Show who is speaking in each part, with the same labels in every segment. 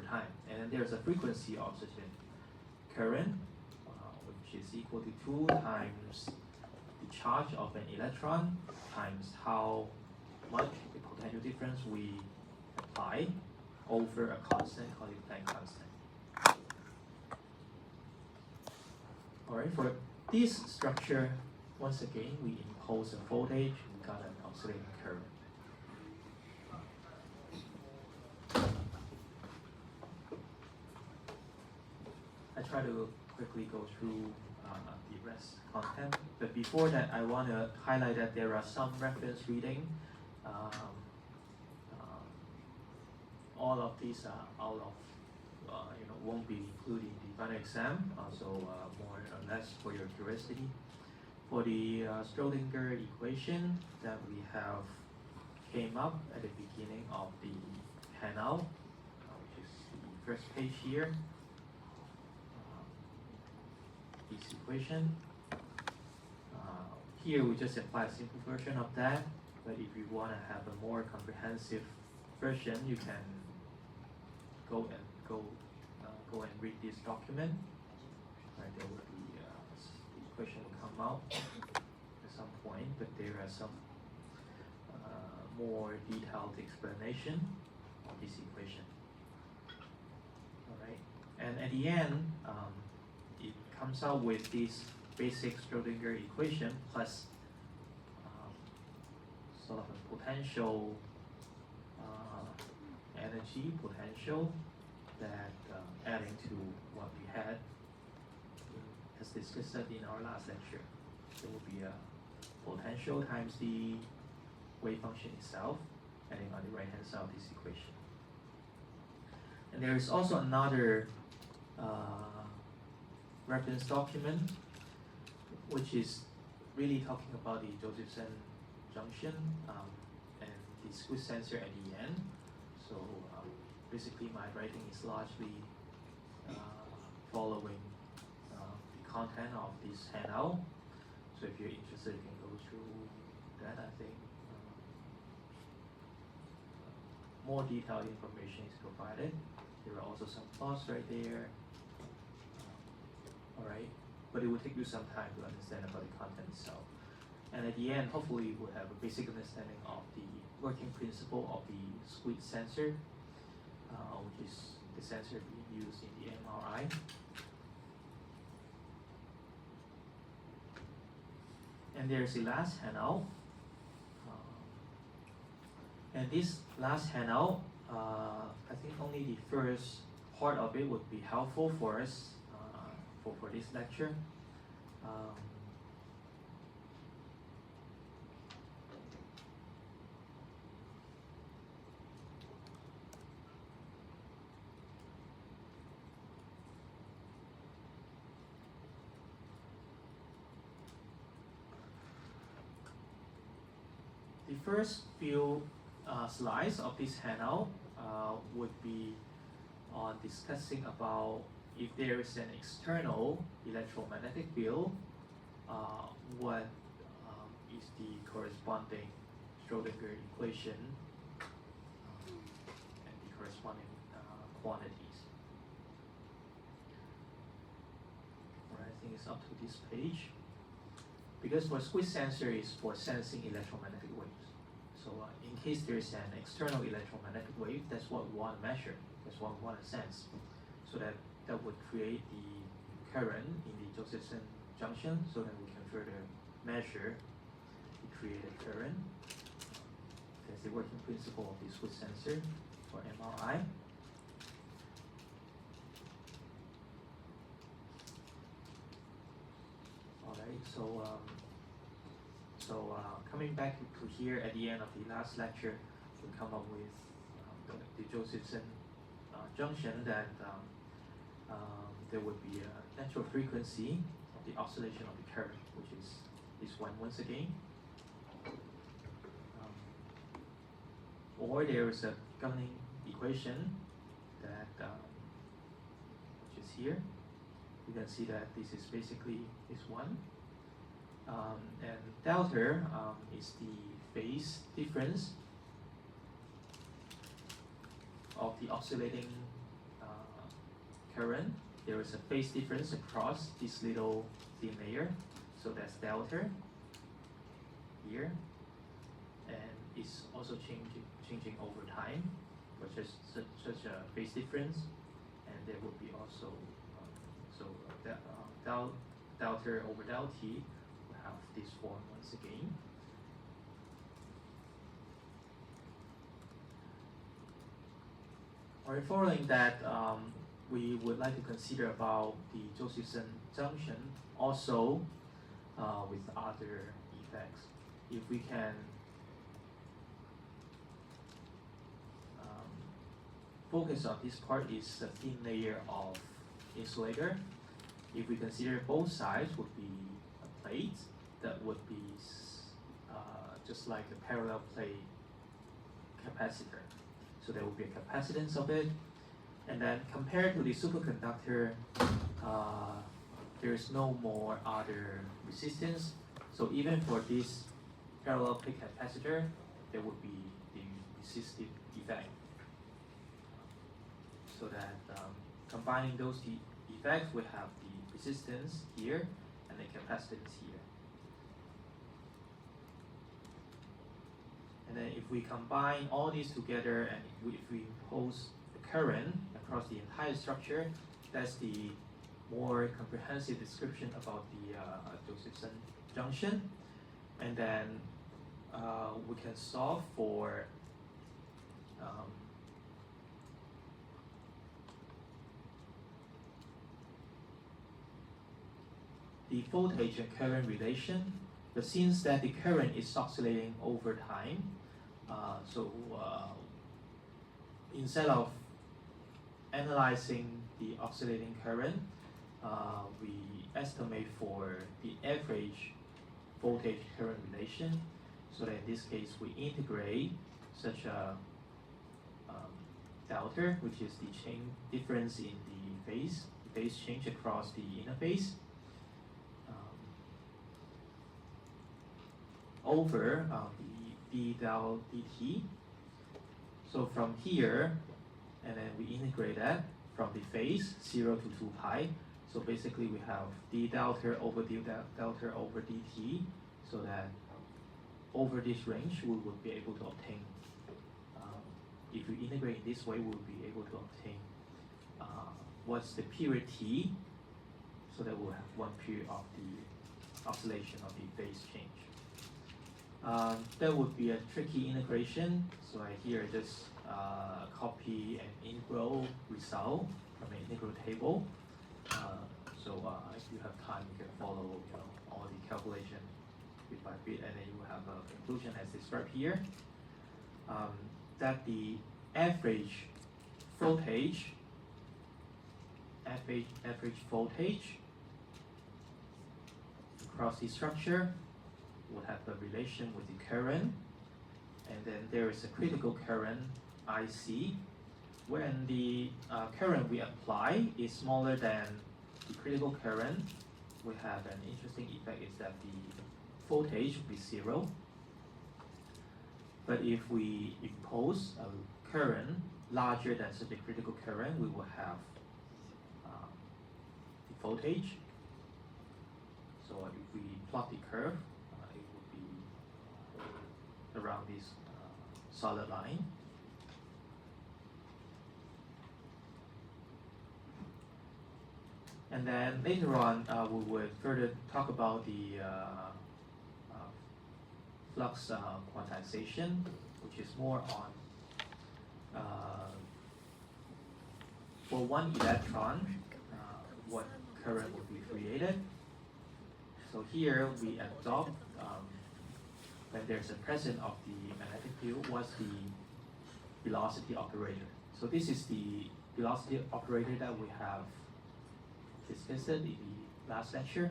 Speaker 1: time. And then there's a frequency of oscillation current, which is equal to 2 times the charge of an electron times how much the potential difference we apply over a constant called the Planck constant. Alright, for this structure, once again, we impose a voltage, we got an oscillating current. I try to quickly go through the rest content, but before that, I want to highlight that there are some reference reading. All of these are out of, won't be included in the final exam, so more or less for your curiosity. For the Schrödinger equation that we have came up at the beginning of the handout, which is the first page here. This equation. Here we just apply a simple version of that, but if you want to have a more comprehensive version, you can go and read this document. Right, there will be the equation will come out at some point, but there are some more detailed explanation of this equation. All right, and at the end, it comes out with this basic Schrödinger equation plus sort of a potential energy potential that adding to what we had as discussed in our last lecture. There will be a potential times the wave function itself, adding on the right hand side of this equation. And there is also another reference document which is really talking about the Josephson junction and the squeeze sensor at the end. So basically my writing is largely following the content of this handout. So if you're interested, you can go through that. I think more detailed information is provided. There are also some plots right there. Alright, but it will take you some time to understand about the content itself. And at the end, hopefully we'll have a basic understanding of the working principle of the squeeze sensor, which is the sensor being used in the MRI. And there's the last handout. And this last handout, I think only the first part of it would be helpful for us for this lecture. The first few slides of this handout would be on discussing about if there is an external electromagnetic field, what is the corresponding Schrödinger equation and the corresponding quantities. Alright, I think it's up to this page. Because for squeeze sensor is for sensing electromagnetic waves. So in case there is an external electromagnetic wave, that's what we want to measure. That's what we want to sense. So that would create the current in the Josephson junction, so that we can further measure the created current. That's the working principle of the squeeze sensor for MRI. Alright, so coming back to here at the end of the last lecture, we come up with the Josephson junction that there would be a natural frequency of the oscillation of the current, which is this one once again. Or there is a governing equation that which is here. You can see that this is basically this one. And delta is the phase difference of the oscillating current, there is a phase difference across this little thin layer. So that's delta here, and it's also changing over time, which is such a phase difference, and there would be also delta over del T will have this form once again. Alright, following that, we would like to consider about the Josephson junction also with other effects. If we can focus on this part is a thin layer of insulator. If we consider both sides would be a plate that would be just like the parallel plate capacitor. So there will be a capacitance of it. And then compared to the superconductor, there is no more other resistance. So even for this parallel plate capacitor, there would be the resistive effect. So that combining those effects, we have the resistance here and the capacitance here. And then if we combine all these together and if we impose the current across the entire structure, that's the more comprehensive description about the Josephson junction. And then we can solve for the voltage and current relation. But since that the current is oscillating over time, instead of analyzing the oscillating current, we estimate for the average voltage current relation. So that in this case, we integrate such a delta, which is the change difference in the phase change across the interface, over the d del dt. So from here, and then we integrate that from the phase 0 to 2 pi. So basically we have d delta over d delta over dt, so that over this range we would be able to obtain, if we integrate this way, we will be able to obtain what's the period t, so that we'll have one period of the oscillation of the phase change. That would be a tricky integration, so I here just copy an integral result from an integral table. If you have time, you can follow all the calculation bit by bit, and then you will have a conclusion as described here. That the average voltage across the structure would have a relation with the current, and then there is a critical current IC. When the current we apply is smaller than the critical current, we have an interesting effect is that the voltage will be 0. But if we impose a current larger than such a critical current, we will have the voltage. So if we plot the curve, it would be around this solid line. And then later on, we would further talk about the flux quantization, which is more on for one electron, what current would be created. So here we adopt, when there's a presence of the magnetic field, what's the velocity operator. So this is the velocity operator that we have discussed in the last lecture.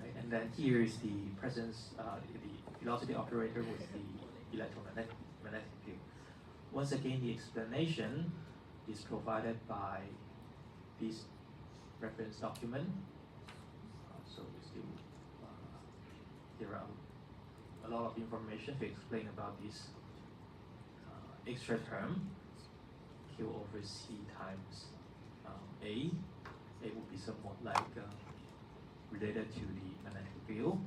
Speaker 1: Right? And then here is the presence, the velocity operator with the electromagnetic field. Once again, the explanation is provided by this reference document. There are a lot of information to explain about this extra term, Q over C times A. A would be somewhat like related to the magnetic field.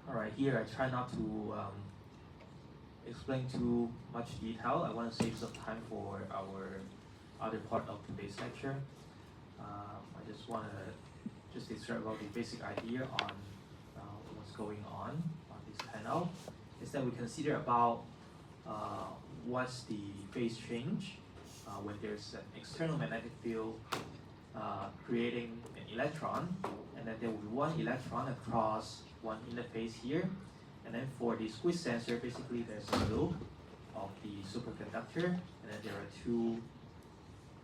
Speaker 1: Alright, here I try not to explain too much detail. I want to save some time for our other part of today's lecture. I just want to describe about the basic idea on what's going on this panel. Is that we consider about what's the phase change when there's an external magnetic field creating an electron, and then there will be one electron across one interface here. And then for the squeeze sensor, basically there's a loop of the superconductor, and then there are two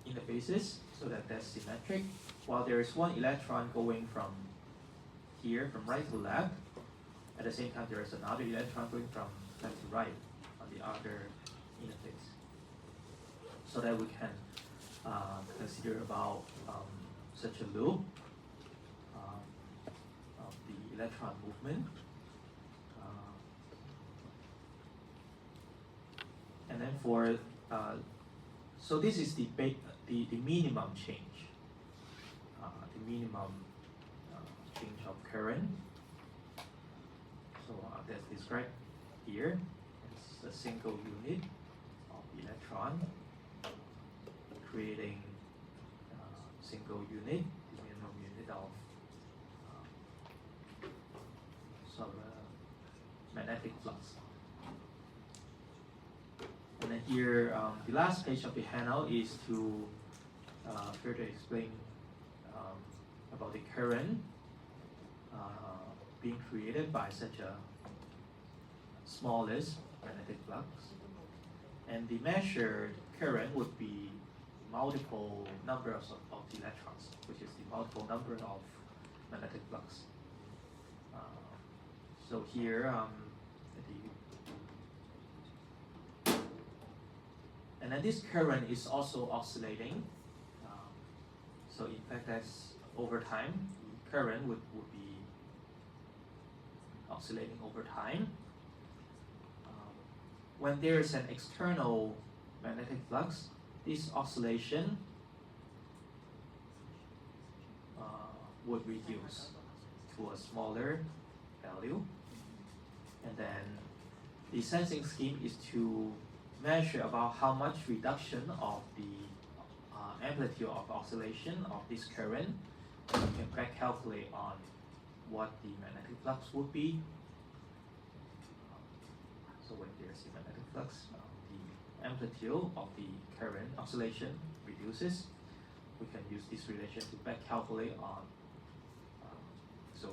Speaker 1: interfaces, so that's symmetric. While there is one electron going from here, from right to left, at the same time there is another electron going from left to right on the other interface. So that we can consider about such a loop of the electron movement. And then for, so this is the minimum change, the minimum change of current. So that's described here. It's a single unit of electron creating single unit, the minimum unit of some magnetic flux. And then here, the last page of the handout is to further explain about the current being created by such a smallest magnetic flux. And the measured current would be multiple numbers of the electrons, which is the multiple number of magnetic flux. So here, and then this current is also oscillating. So in fact, that's over time, the current would be oscillating over time. When there is an external magnetic flux, this oscillation would reduce to a smaller value. And then the sensing scheme is to measure about how much reduction of the amplitude of oscillation of this current. And you can back calculate on what the magnetic flux would be. So when there's a magnetic flux, the amplitude of the current oscillation reduces. We can use this relation to back calculate on. So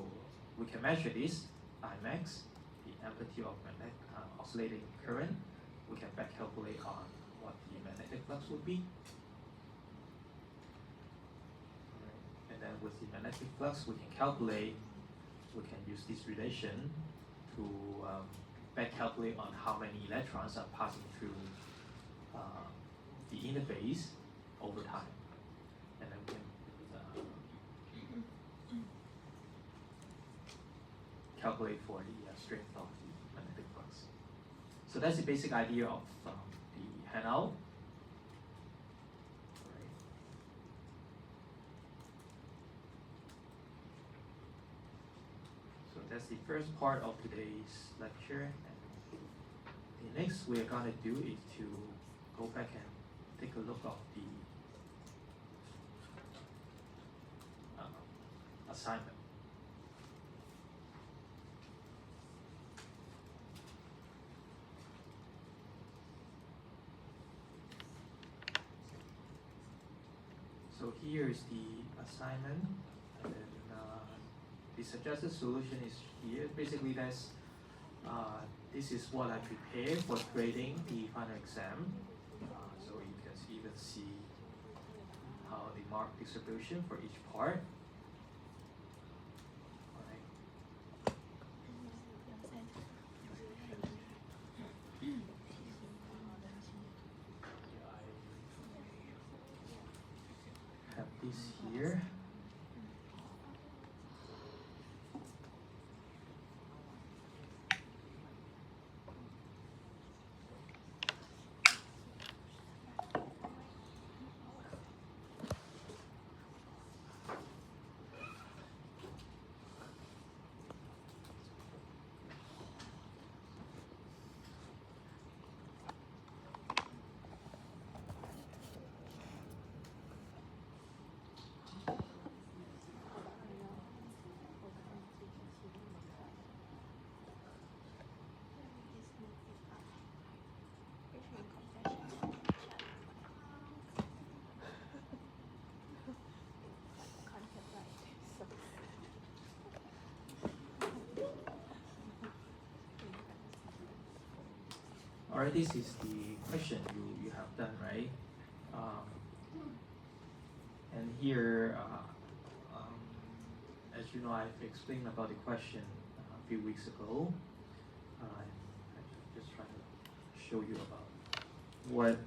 Speaker 1: we can measure this Imax, the amplitude of magnetic oscillating current. We can back calculate on what the magnetic flux would be. And then with the magnetic flux, we can calculate, we can use this relation to back calculate on how many electrons are passing through the interface over time. And then we can calculate for the strength of the magnetic flux. So that's the basic idea of the handout. So that's the first part of today's lecture. And the next we're gonna do is to go back and take a look at the assignment. So here is the assignment, and then the suggested solution is here. Basically, that's this is what I prepared for grading the final exam. So you can even see how the mark distribution for each part. Have this here. Alright, this is the question you have done, right? And here, as you know, I've explained about the question a few weeks ago. I'm just trying to show you about what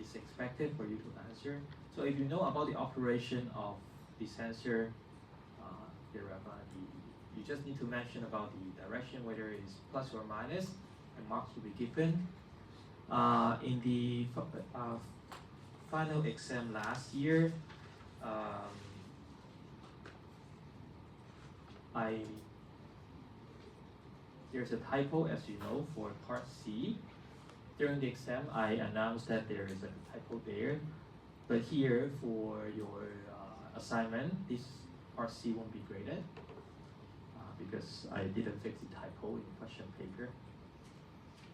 Speaker 1: is expected for you to answer. So if you know about the operation of the sensor, you just need to mention about the direction, whether it's plus or minus, and marks will be given. In the final exam last year, there's a typo, as you know, for part C. During the exam, I announced that there is a typo there, but here for your assignment, this part C won't be graded because I didn't fix the typo in the question paper.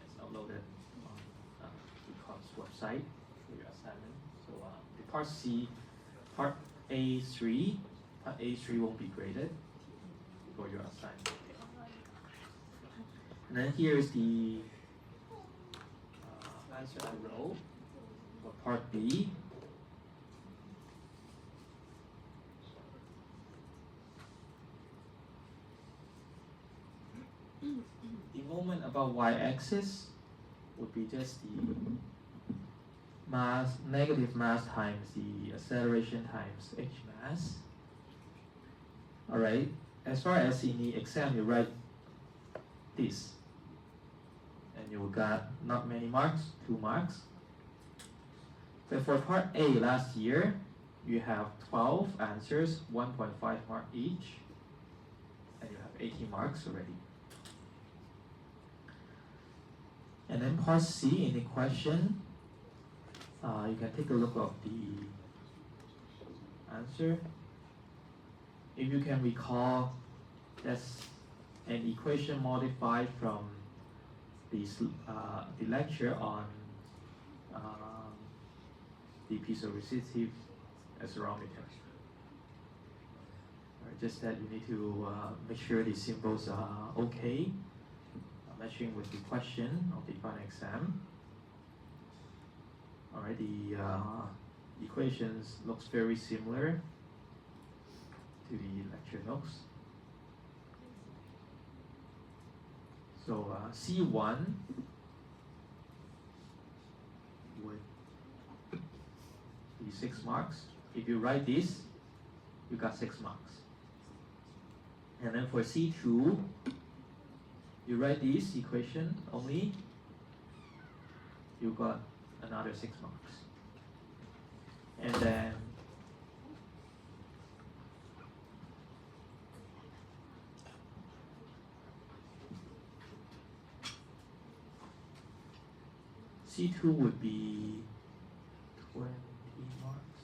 Speaker 1: It's uploaded on the course website for your assignment. So the part C, part A3 won't be graded for your assignment. And then here is the answer I wrote for part B. The moment about y-axis would be just the mass, negative mass times the acceleration times h mass. Alright, as far as in the exam you write this, and you got not many marks, 2 marks. So for part A last year, you have 12 answers, 1.5 mark each, and you have 18 marks already. And then part C in the question, you can take a look of the answer. If you can recall, that's an equation modified from the lecture on the piezoresistive accelerometer. Just that you need to make sure the symbols are okay, matching with the question of the final exam. Alright, the equations looks very similar to the lecture notes. So C1 would be 6 marks. If you write this, you got 6 marks. And then for C2, you write this equation only, you got another 6 marks. And then C2 would be 20 marks.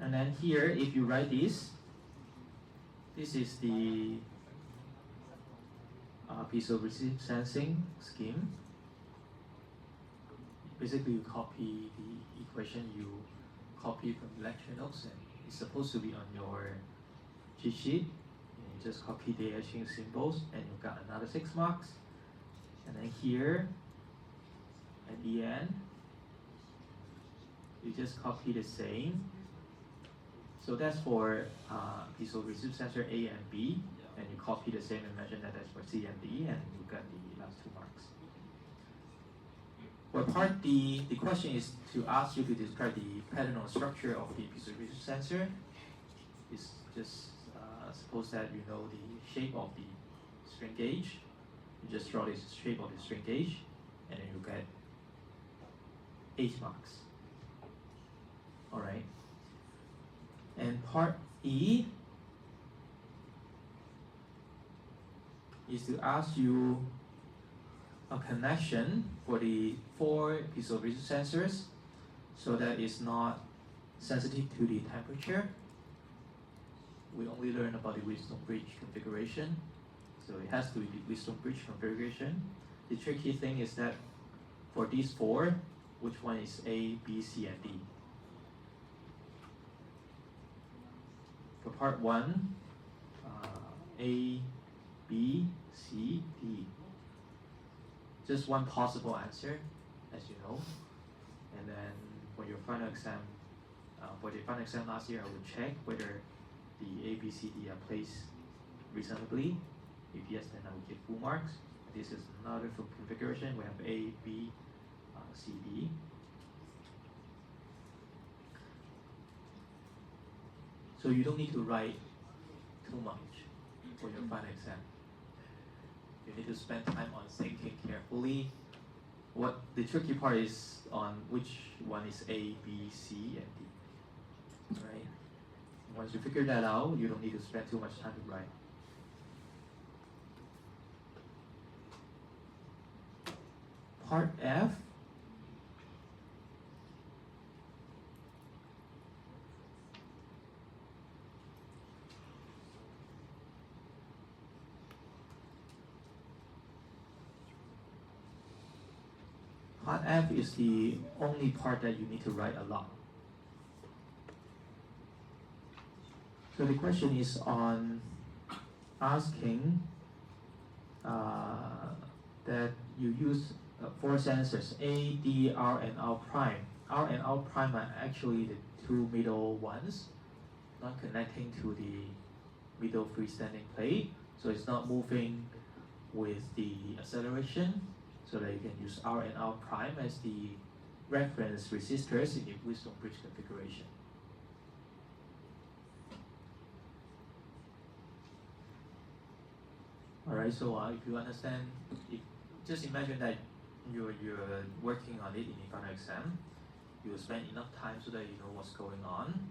Speaker 1: And then here, if you write this is the piezoresistive sensing scheme. Basically, you copy the equation you copy from the lecture notes, and it's supposed to be on your cheat sheet. You just copy the etching symbols, and you got another 6 marks. And then here, at the end, you just copy the same. So that's for piezoresistive sensor A and B, and you copy the same and mention that that's for C and D, and you got the last 2 marks. For part D, the question is to ask you to describe the pattern or structure of the piezoresistive sensor. It's just suppose that you know the shape of the strain gauge. You just draw the shape of the strain gauge, and then you get 8 marks. Alright. And part E is to ask you a connection for the 4 piezoresistive sensors so that it's not sensitive to the temperature. We only learn about the Wheatstone bridge configuration, so it has to be the Wheatstone bridge configuration. The tricky thing is that for these 4, which one is A, B, C, and D? For part 1, A, B, C, D. Just one possible answer, as you know. And then for your final exam, for the final exam last year, I would check whether the A, B, C, D are placed reasonably. If yes, then I will give full marks. This is another configuration. We have A, B, C, D. So you don't need to write too much for your final exam. You need to spend time on thinking carefully. What the tricky part is on which one is A, B, C, and D. Right? Once you figure that out, you don't need to spend too much time to write. Part F. Part F is the only part that you need to write a lot. So the question is on asking that you use 4 sensors A, D, R, and R prime. R and R prime are actually the 2 middle ones, not connecting to the middle freestanding plate. So it's not moving with the acceleration. So that you can use R and R prime as the reference resistors in the Wisdom bridge configuration. Alright, so if you understand, just imagine that you're working on it in the final exam. You will spend enough time so that you know what's going on.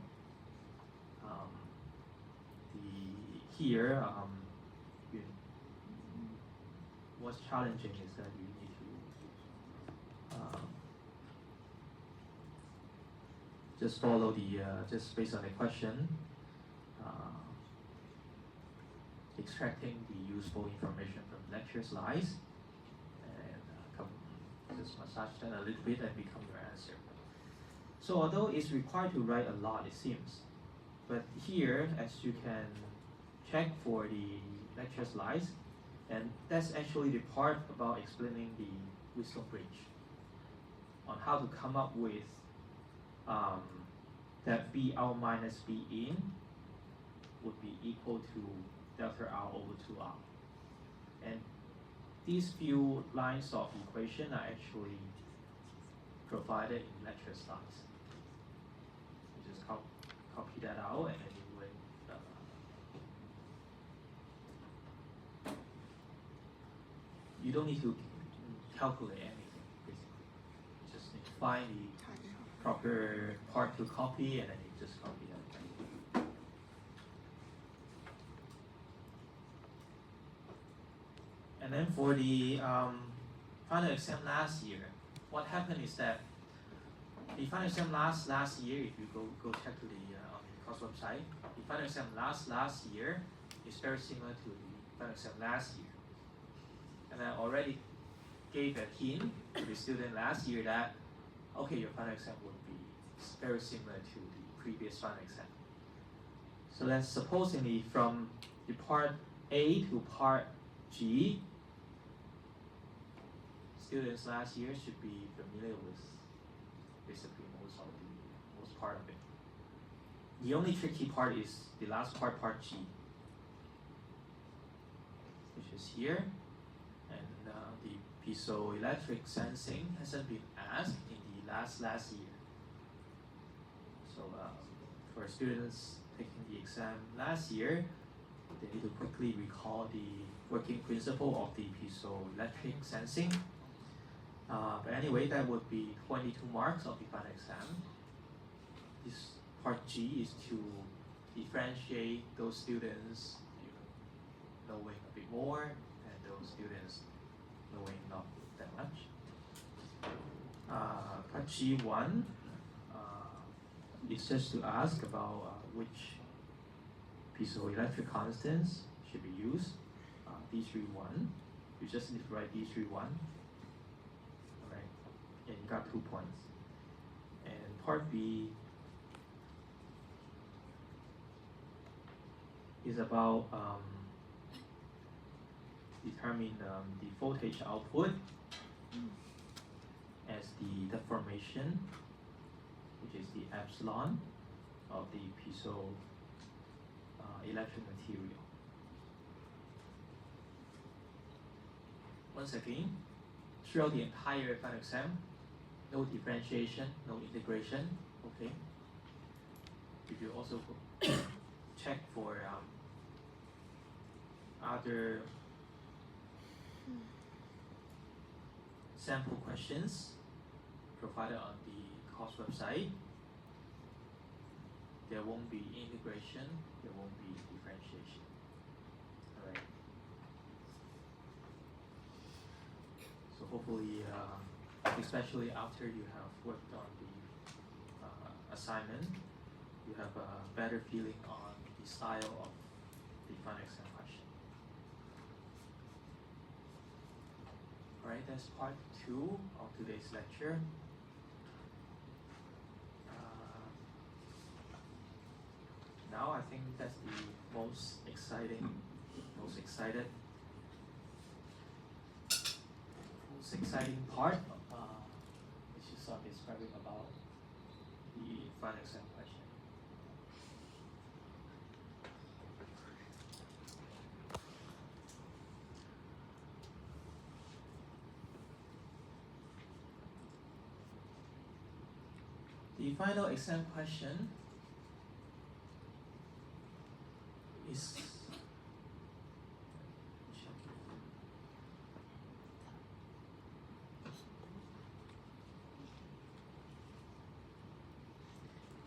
Speaker 1: What's challenging is that you need to just follow just based on the question, extracting the useful information from lecture slides, and just massage that a little bit and become your answer. So although it's required to write a lot, it seems, but here, as you can check for the lecture slides, and that's actually the part about explaining the Wisdom bridge, on how to come up with that B out minus B in would be equal to delta R over 2R. And these few lines of equation are actually provided in lecture slides. You just copy that out and then you will you don't need to calculate anything, basically. You just need to find the proper part to copy and then you just copy that. And then for the final exam last year, what happened is that the final exam last year, if you go check to the course website, the final exam last year is very similar to the final exam last year. And I already gave a hint to the student last year that, okay, your final exam would be very similar to the previous final exam. So then supposedly from the part A to part G, students last year should be familiar with basically most part of it. The only tricky part is the last part, part G, which is here. And the piezoelectric sensing hasn't been asked in the last year. So for students taking the exam last year, they need to quickly recall the working principle of the piezoelectric sensing. But anyway, that would be 22 marks of the final exam. This part G is to differentiate those students knowing a bit more and those students knowing not that much. Part G1 is just to ask about which piezoelectric constants should be used. D31, you just need to write D31. And you got 2 points. And part B is about determine the voltage output as the deformation, which is the epsilon of the piezo electric material. Once again, throughout the entire final exam, no differentiation, no integration, okay? If you also check for other sample questions provided on the course website, there won't be integration, there won't be differentiation. All right. So hopefully, especially after you have worked on the assignment, you have a better feeling on the style of the final exam question. Alright, that's part 2 of today's lecture. Now I think that's the most excited part, which is describing about the final exam question. The final exam question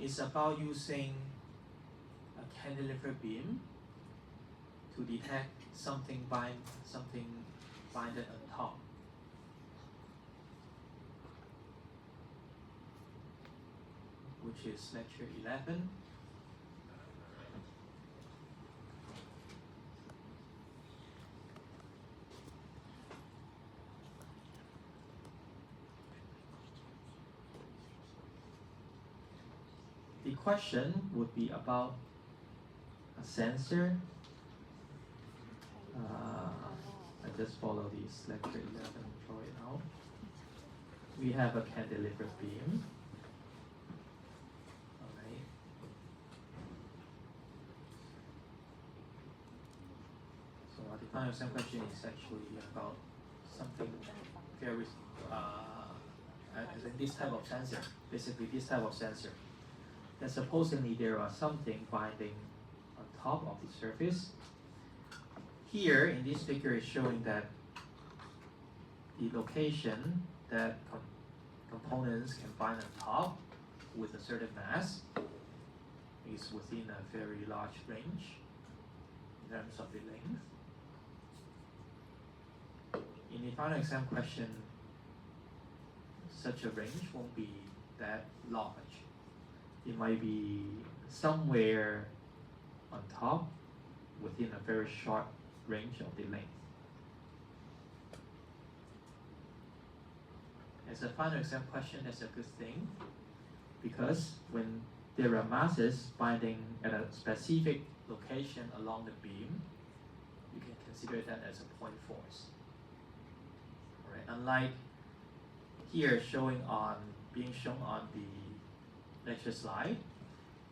Speaker 1: is about using a cantilever beam to detect something binded on top. Which is lecture 11. The question would be about a sensor. I just follow this lecture 11, draw it out. We have a cantilever beam. Alright. So the final exam question is actually about something very, this type of sensor, basically this type of sensor. And supposedly there are something binding on top of the surface. Here in this figure is showing that the location that components can bind on top with a certain mass is within a very large range in terms of the length. In the final exam question, such a range won't be that large. It might be somewhere on top within a very short range of the length. As a final exam question, that's a good thing, because when there are masses binding at a specific location along the beam, you can consider that as a point force. All right. Unlike here being shown on the lecture slide,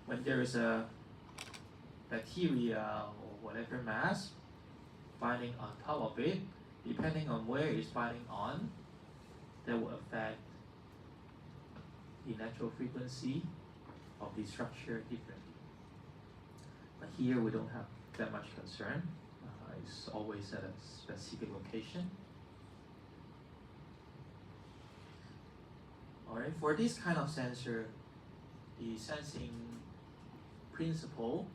Speaker 1: when there is a bacteria or whatever mass binding on top of it, depending on where it's binding on, that will affect the natural frequency of the structure differently. But here we don't have that much concern. It's always at a specific location. Alright, for this kind of sensor, the sensing principle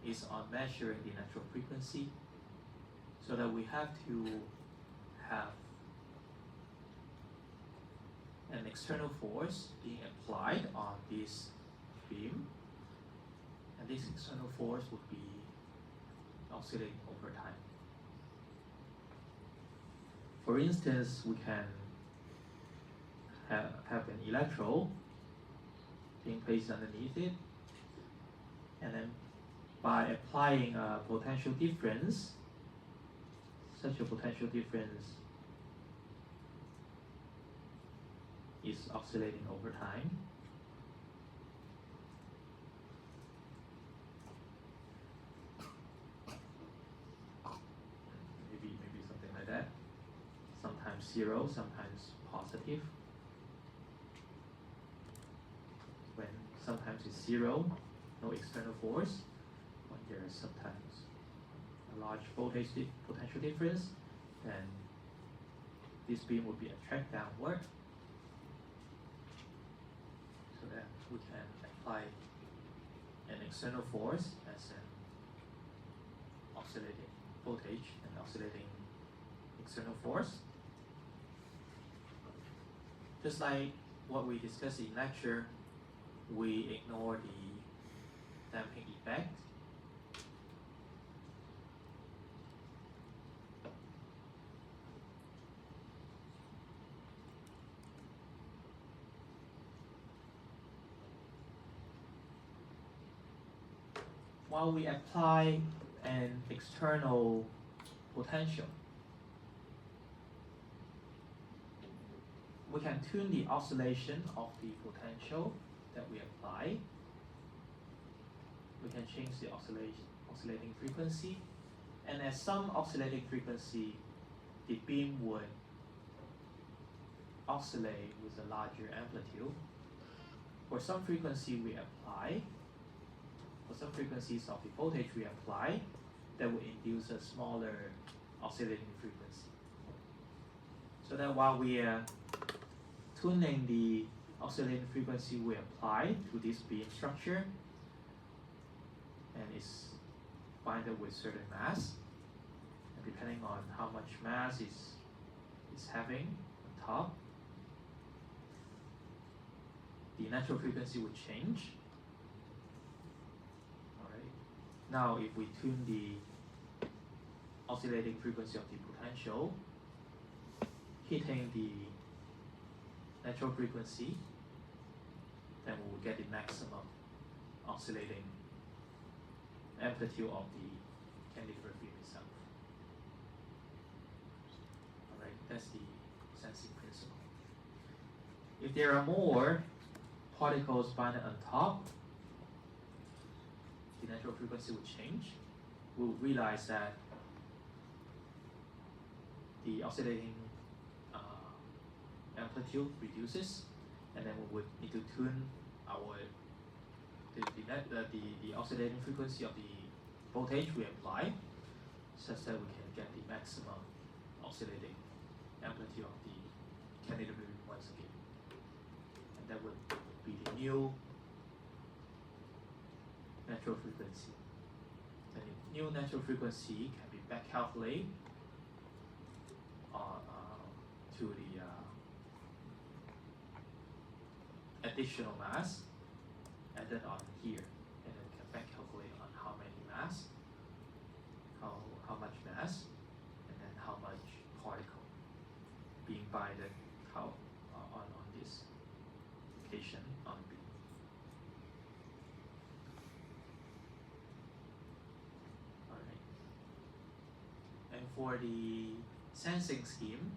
Speaker 1: is on measuring the natural frequency, so that we have to have an external force being applied on this beam, and this external force would be oscillating over time. For instance, we can have an electrode being placed underneath it, and then by applying a potential difference, such a potential difference is oscillating over time. Maybe something like that. Sometimes zero, sometimes positive. When sometimes it's zero, no external force. When there is sometimes a large voltage potential difference, then this beam will be attracted downward. So that we can apply an external force as an oscillating voltage and oscillating external force. Just like what we discussed in lecture, we ignore the damping effect. While we apply an external potential, we can tune the oscillation of the potential that we apply. We can change the oscillating frequency, and at some oscillating frequency, the beam would oscillate with a larger amplitude. For some frequency we apply, for some frequencies of the voltage we apply, that will induce a smaller oscillating frequency. So that while we are tuning the oscillating frequency we apply to this beam structure, and it's binded with certain mass, and depending on how much mass is having on top, the natural frequency would change. Alright. Now if we tune the oscillating frequency of the potential, hitting the natural frequency, then we will get the maximum oscillating amplitude of the cantilever beam itself. Alright, that's the sensing principle. If there are more particles binded on top, the natural frequency will change. We'll realize that the oscillating amplitude reduces, and then we would need to tune our the oscillating frequency of the voltage we apply, such that we can get the maximum oscillating amplitude of the cantilever beam once again. And that would be the new natural frequency. And the new natural frequency can be back calculated to the additional mass added on here, and then we can back calculate on how many mass, how much mass, and then how much particle being binded on this location on B. Alright. And for the sensing scheme,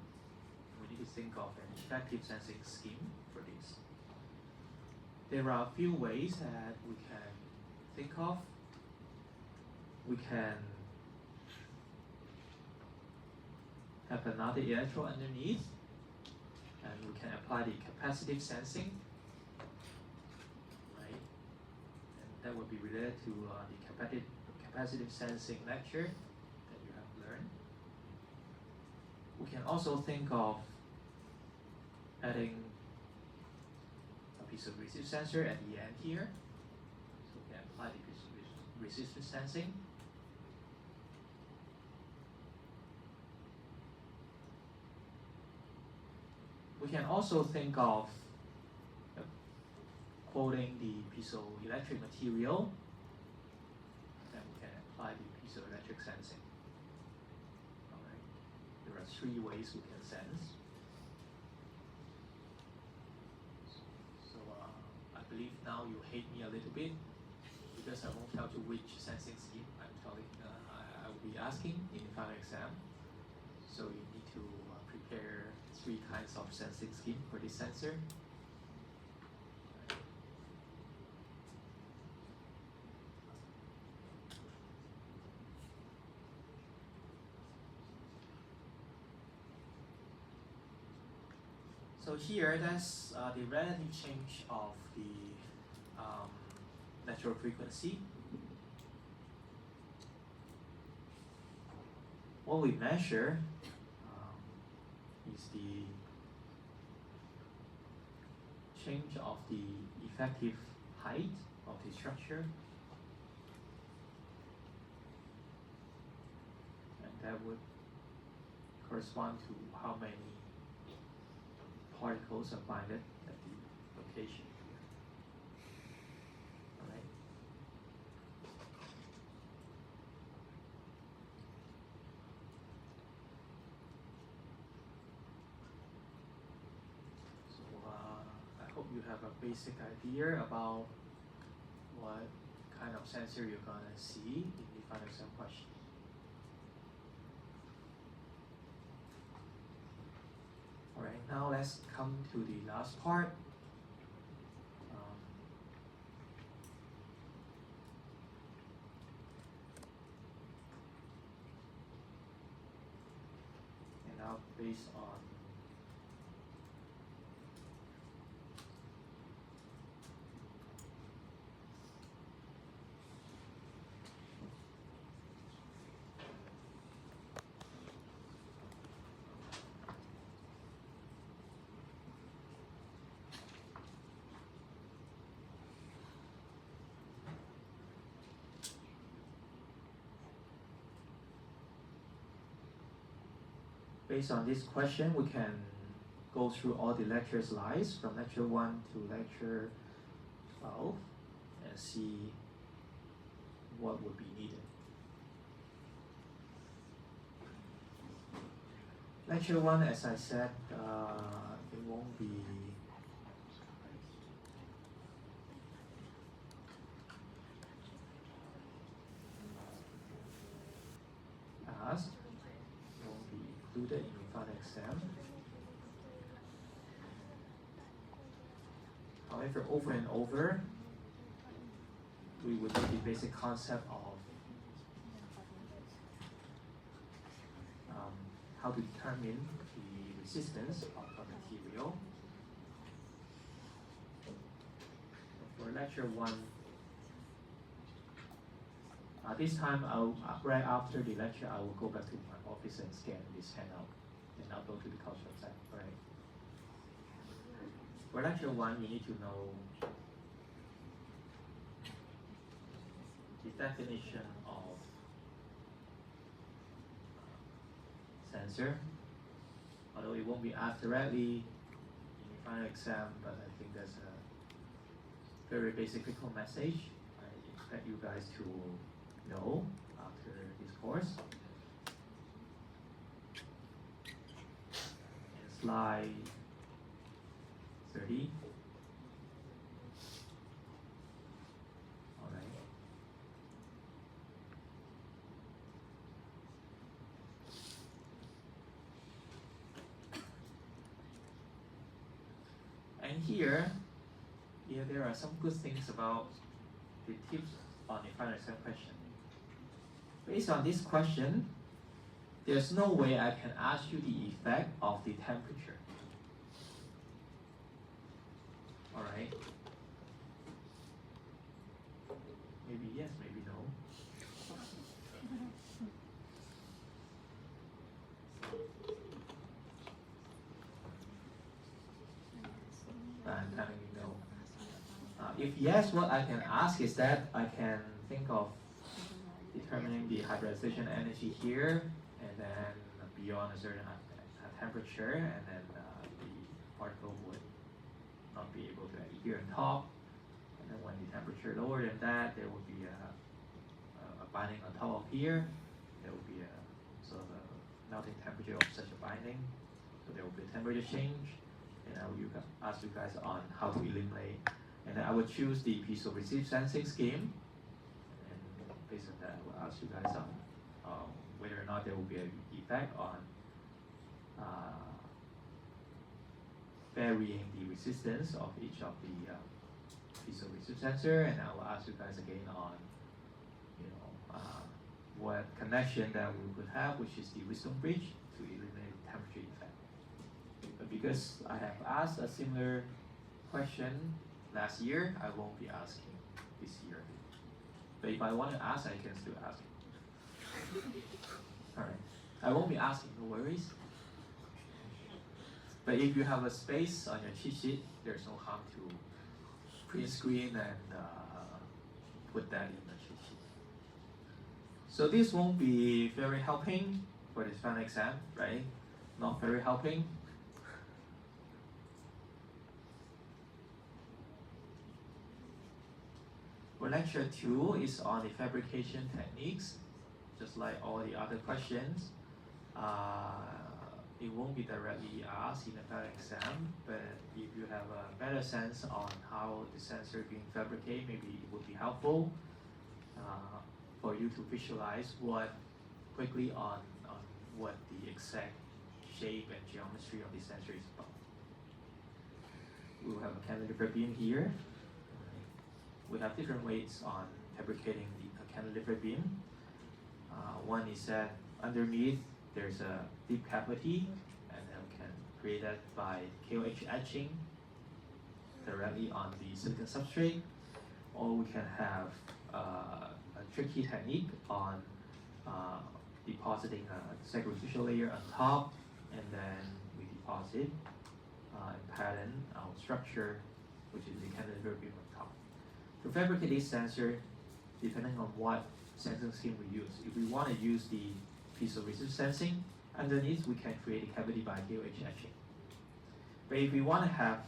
Speaker 1: we need to think of an effective sensing scheme for this. There are a few ways that we can think of. We can have another electrode underneath, and we can apply the capacitive sensing, right? And that would be related to the capacitive sensing lecture that you have learned. We can also think of adding a piece of resistive sensor at the end here. So we can apply the piece of resistive sensing. We can also think of quoting the piezoelectric material, and we can apply the piezoelectric sensing. Alright. There are three ways we can sense. So I believe now you hate me a little bit because because I won't tell you which sensing scheme I will be asking in the final exam. So you need to prepare 3 kinds of sensing scheme for this sensor. So here, that's the relative change of the natural frequency. What we measure is the change of the effective height of the structure, and that would correspond to how many particles are binded at the location here. Alright. So I hope you have a basic idea about what kind of sensor you're gonna see in the final exam question. Alright, now let's come to the last part. And now based on this question, we can go through all the lecture slides from lecture 1 to lecture 12 and see what would be needed. Lecture 1, as I said, it won't be asked. Included in the final exam. However, over and over, we would need the basic concept of how to determine the resistance of a material. For lecture 1, this time, right after the lecture, I will go back to my office and scan this handout, and I'll go to the cultural site. Right. For lecture 1, you need to know the definition of sensor. Although it won't be asked directly in the final exam, but I think that's a very basic critical message. I expect you guys to know after this course. And slide 30. Alright. And here, there are some good things about the tips on the final exam question. Based on this question, there's no way I can ask you the effect of the temperature. Alright? Maybe yes, maybe no. I'm telling you no. If yes, what I can ask is that I can think of determining the hybridization energy here, and then beyond a certain temperature, and then the particle would not be able to adhere on top. And then when the temperature lower than that, there will be a binding on top of here. There will be a sort of a melting temperature of such a binding. So there will be a temperature change. And I will ask you guys on how to eliminate. And then I would choose the piezo-resistive sensing scheme. ask you guys on whether or not there will be an effect on varying the resistance of each of the piezoresistive sensor, and I will ask you guys again on what connection that we would have, which is the wisdom bridge, to eliminate the temperature effect. But because I have asked a similar question last year, I won't be asking this year. But if I want to ask, I can still ask. Alright, I won't be asking, no worries. But if you have a space on your cheat sheet, there's no harm to print screen and put that in the cheat sheet. So this won't be very helping for this final exam, right? Not very helping. For lecture 2 is on the fabrication techniques, just like all the other questions. It won't be directly asked in the final exam, but if you have a better sense on how the sensor being fabricated, maybe it would be helpful for you to visualize quickly on what the exact shape and geometry of the sensor is about. We will have a cantilever beam here. We have different ways on fabricating the cantilever beam. One is that underneath there's a deep cavity, and then we can create that by KOH etching directly on the silicon substrate, or we can have a tricky technique on depositing a sacrificial layer on top, and then we deposit and pattern our structure, which is the cantilever beam on top. To fabricate this sensor, depending on what sensing scheme we use, if we want to use the piezoresistive sensing, underneath we can create a cavity by KOH etching. But if we want to have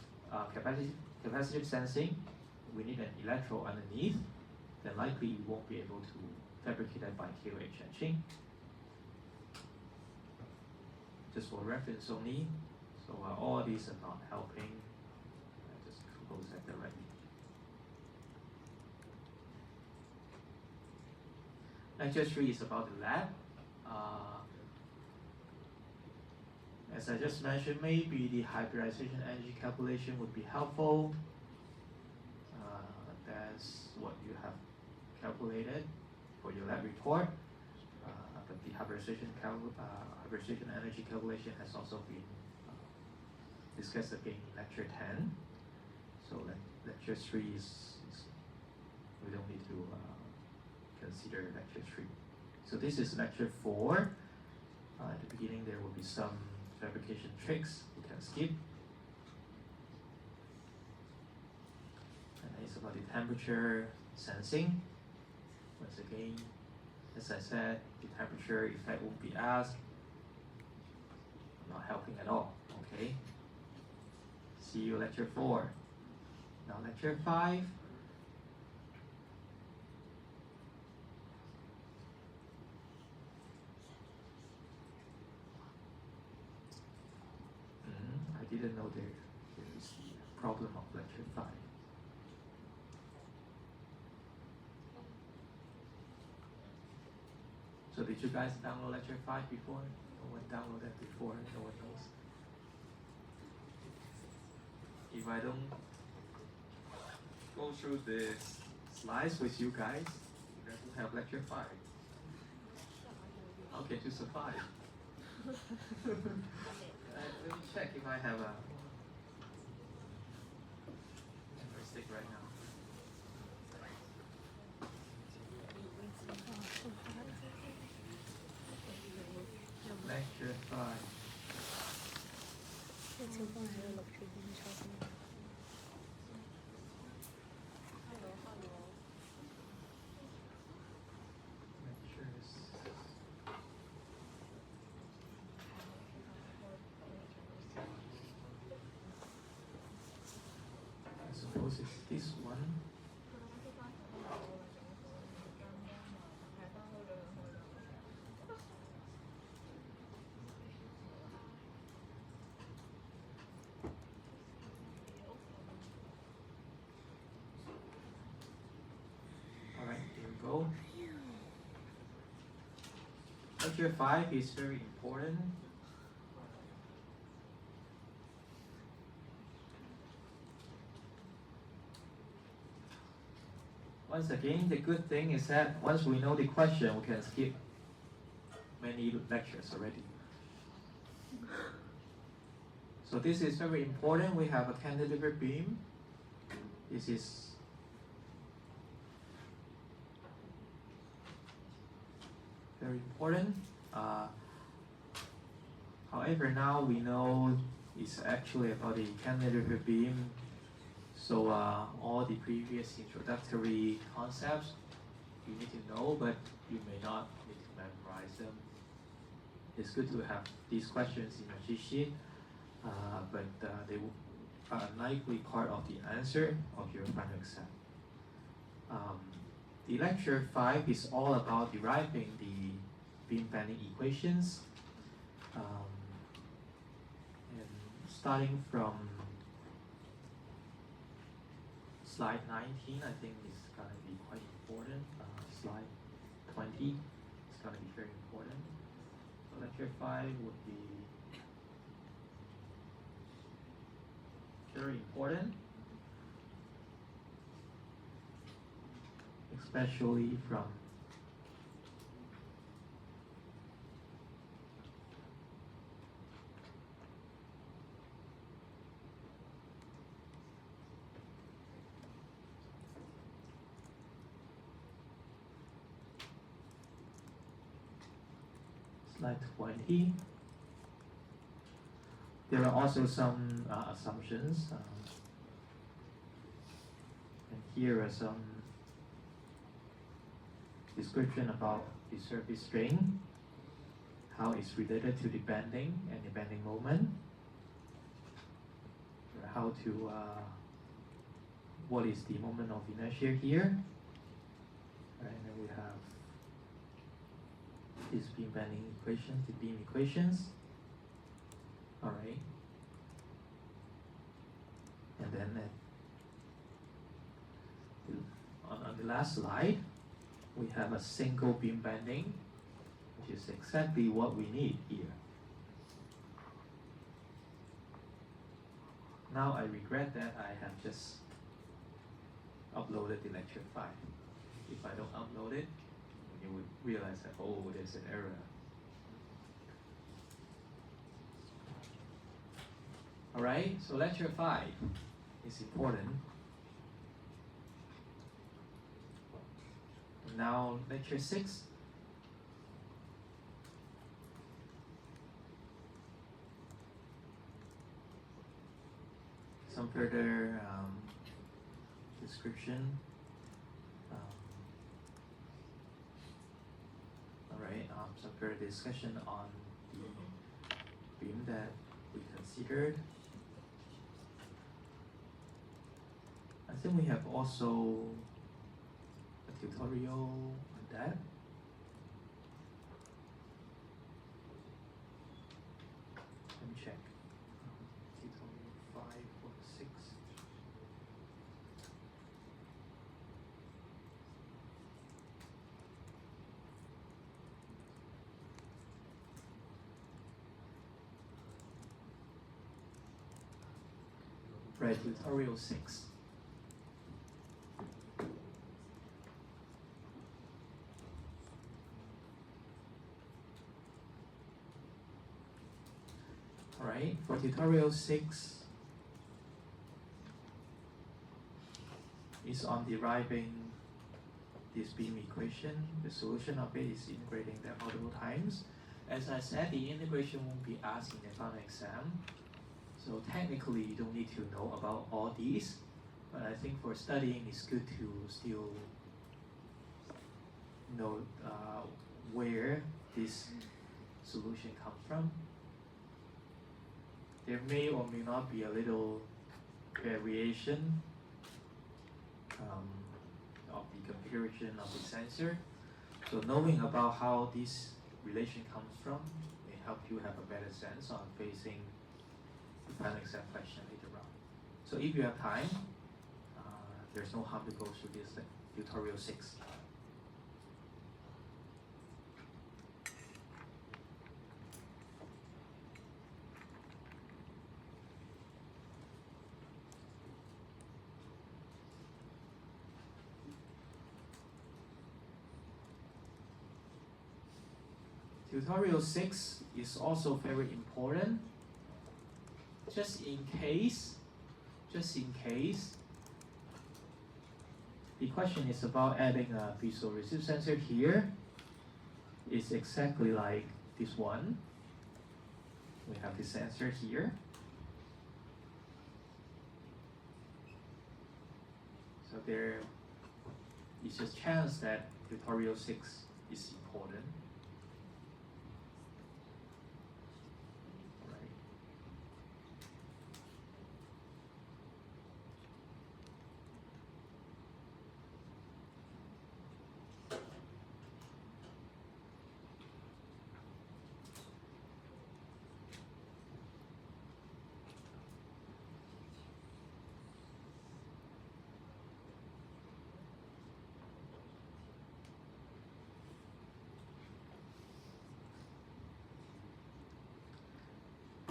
Speaker 1: capacitive sensing, we need an electrode underneath, then likely we won't be able to fabricate that by KOH etching. Just for reference only, so all these are not helping. I just close that directly. Lecture 3 is about the lab. As I just mentioned, maybe the hybridization energy calculation would be helpful. That's what you have calculated for your lab report. But the hybridization energy calculation has also been discussed again in lecture 10. So lecture 3 is we don't need to consider lecture 3. So this is lecture 4. At the beginning there will be some fabrication tricks you can skip. And it's about the temperature sensing. Once again, as I said, the temperature effect won't be asked. Not helping at all, okay? See you lecture 4. Now lecture 5. I didn't know there is the problem of lecture 5. So did you guys download lecture 5 before? No one downloaded that before, no one knows. If I don't go through the slides with you guys, you guys will have lecture 5. How can you survive? Let me check if I have a stick right now. Lecture 5. Suppose it's this one. Alright, here we go. lecture 5 is very important. Once again, the good thing is that once we know the question, we can skip many lectures already. So this is very important. We have a cantilever beam. This is very important. However, now we know it's actually about the cantilever beam. So all the previous introductory concepts you need to know, but you may not need to memorize them. It's good to have these questions in your cheat sheet, but they are unlikely part of the answer of your final exam. The lecture 5 is all about deriving the beam bending equations, and starting from slide 19, I think is going to be quite important. Slide 20 is going to be very important. So lecture 5 would be very important, especially from slide 20. There are also some assumptions, and here are some description about the surface strain, how it's related to the bending and the bending moment, how to what is the moment of inertia here, right, and then we have these beam bending equations, the beam equations. All right, and then on the last slide, we have a single beam bending, which is exactly what we need here. Now I regret that I have just uploaded the lecture 5. If I don't upload it, you would realize that, oh, there's an error. All right, so lecture 5 is important. Now lecture 6. Some further description. All right, some further discussion on the beam that we considered. I think we have also a tutorial on that. Let me check. Tutorial 5 or 6. Right, tutorial 6. Alright, for tutorial 6 is on deriving this beam equation. The solution of it is integrating them multiple times. As I said, the integration won't be asked in the final exam. So technically you don't need to know about all these, but I think for studying it's good to still know where this solution comes from. There may or may not be a little variation of the configuration of the sensor. So knowing about how this relation comes from may help you have a better sense on facing the final exam question later on. So if you have time, there's no harm to go through this tutorial 6. Tutorial 6 is also very important. Just in case, the question is about adding a piezo-resistive sensor here. It's exactly like this one. We have the sensor here. So there is a chance that tutorial 6 is important. Right.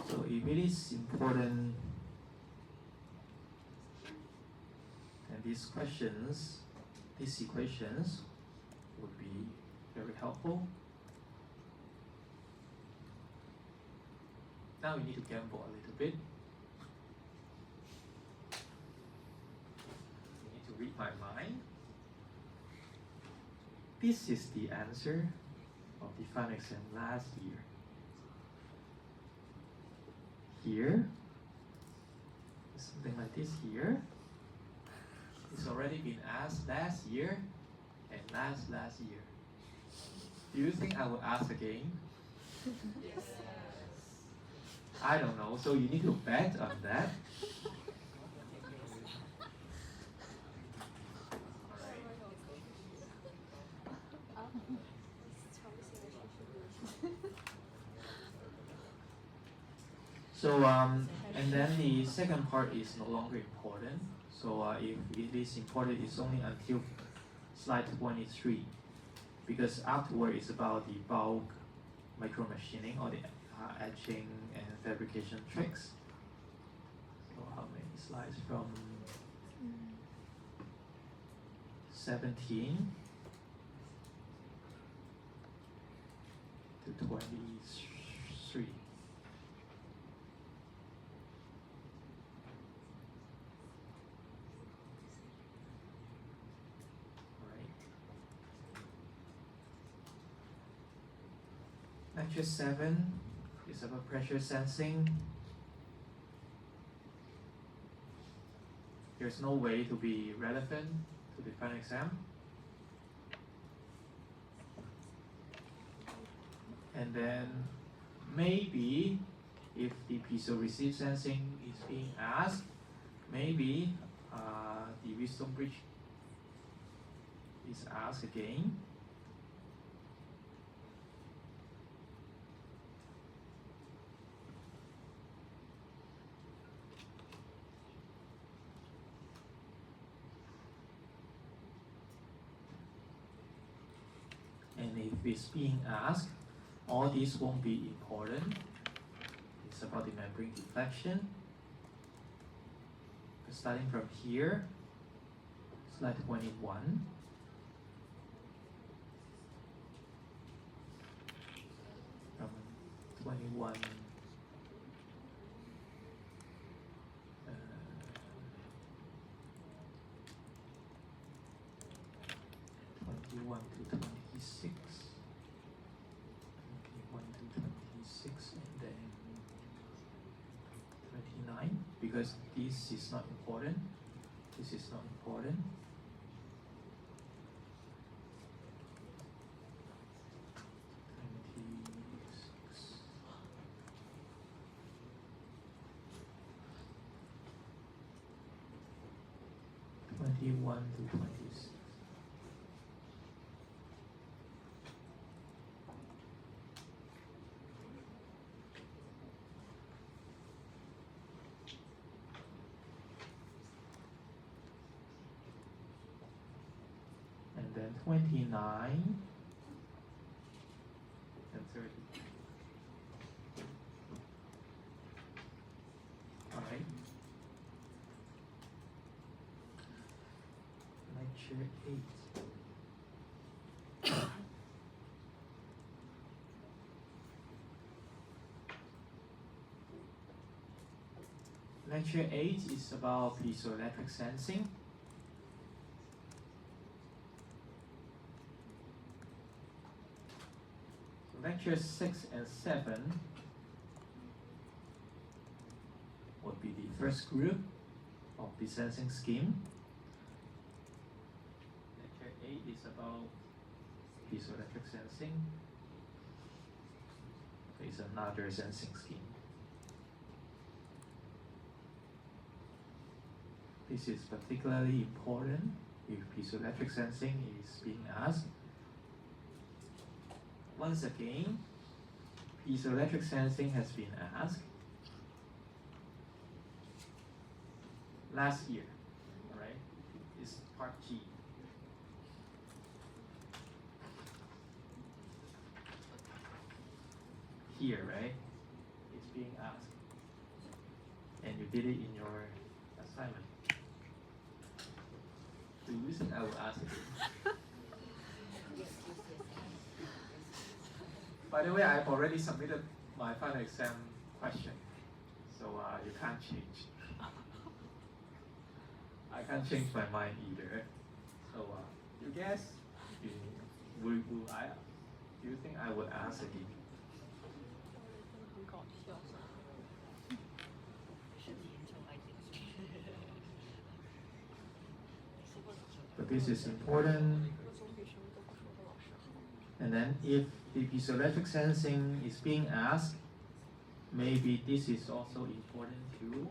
Speaker 1: So if it is important, and these equations would be very helpful. Now we need to gamble a little bit. You need to read my mind. This is the answer of the final exam last year. Here, something like this here. It's already been asked last year and last year. Do you think I will ask again?
Speaker 2: Yes.
Speaker 1: I don't know, so you need to bet on that. So and then the second part is no longer important. So if it is important, it's only until slide 23, because afterward it's about the bulk micro machining or the etching and fabrication tricks. So how many slides from 17 to 23? Lecture 7 is about pressure sensing. There's no way to be relevant to the final exam. And then maybe if the piezo-resistive sensing is being asked, maybe the wisdom bridge is asked again. And if it's being asked, all these won't be important. It's about the membrane deflection. Starting from here, slide 21. From 21. 21 to 26, 21 to 26, and then 29, because this is not important. This is not important. Twenty-one to 26. And then 29 and 30. All right. Lecture 8. Lecture 8 is about piezoelectric sensing. Lecture 6 and 7 would be the first group of the sensing scheme. Lecture 8 is about piezoelectric sensing. It's another sensing scheme. This is particularly important if piezoelectric sensing is being asked. Once again, piezoelectric sensing has been asked last year, all right? It's part G. Here, right? It's being asked. And you did it in your assignment. Do you think I will ask it? By the way, I've already submitted my final exam question, so you can't change. I can't change my mind either. So you guess, do you think I would ask again? But this is important. And then if the piezoelectric sensing is being asked, maybe this is also important too.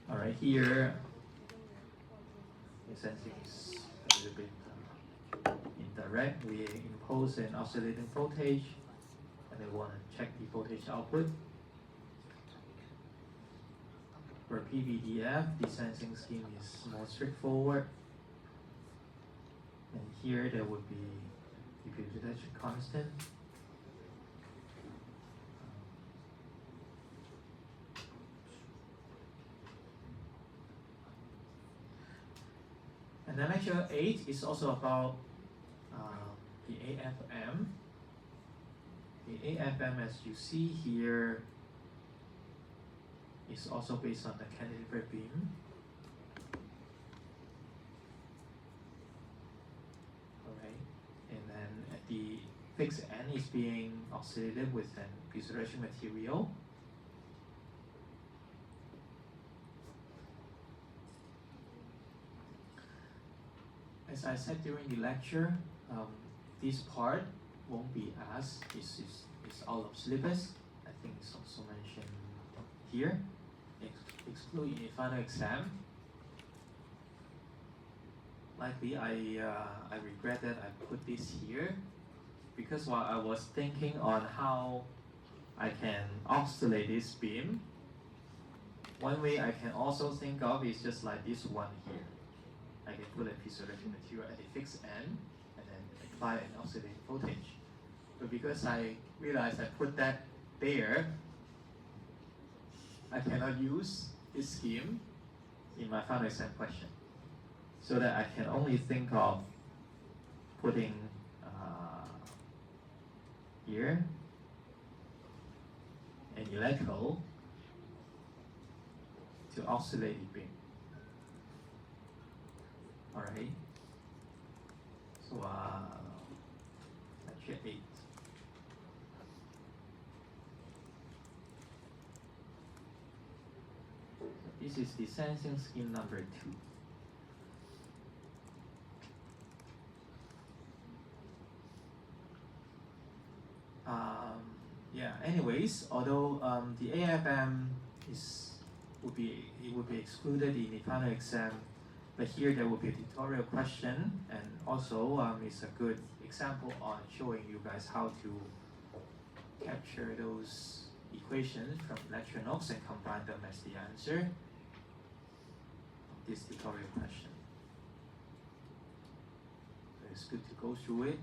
Speaker 1: All right, here the sensing is a little bit indirect. We impose an oscillating voltage, and they want to check the voltage output. For PVDF, the sensing scheme is more straightforward. And here there would be the piezoelectric constant. And then lecture 8 is also about the AFM. The AFM, as you see here, is also based on the cantilever beam. Alright, and then at the fixed end is being oscillated with an piezoelectric material. As I said during the lecture, this part won't be asked. It's out of syllabus. I think it's also mentioned here. Excluding the final exam. Likely, I regret that I put this here because while I was thinking on how I can oscillate this beam, one way I can also think of is just like this one here. I can put a piezoelectric material at the fixed end and then apply an oscillating voltage. But because I realized I put that there, I cannot use this scheme in my final exam question. So that I can only think of putting here an electrode to oscillate the beam. Alright. So lecture 8. This is the sensing scheme number 2. Anyways, although the AFM would be excluded in the final exam, but here there will be a tutorial question, and also it's a good example on showing you guys how to capture those equations from lecture notes and combine them as the answer of this tutorial question. So it's good to go through it,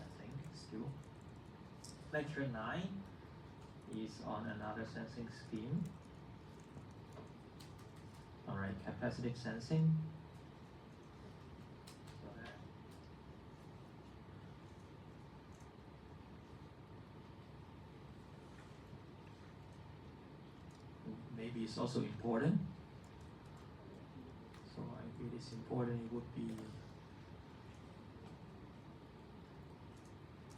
Speaker 1: I think, still. Lecture 9 is on another sensing scheme. Alright, capacitive sensing. maybe it's also important. So if it is important, it would be,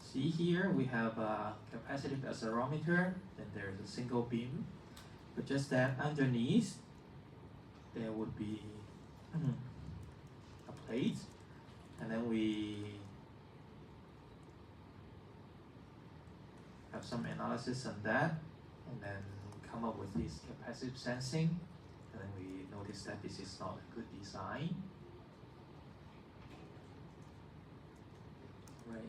Speaker 1: see here we have a capacitive accelerometer, then there's a single beam, but just that underneath there would be a plate, and then we have some analysis on that, and then come up with this capacitive sensing, and then we notice that this is not a good design. Right.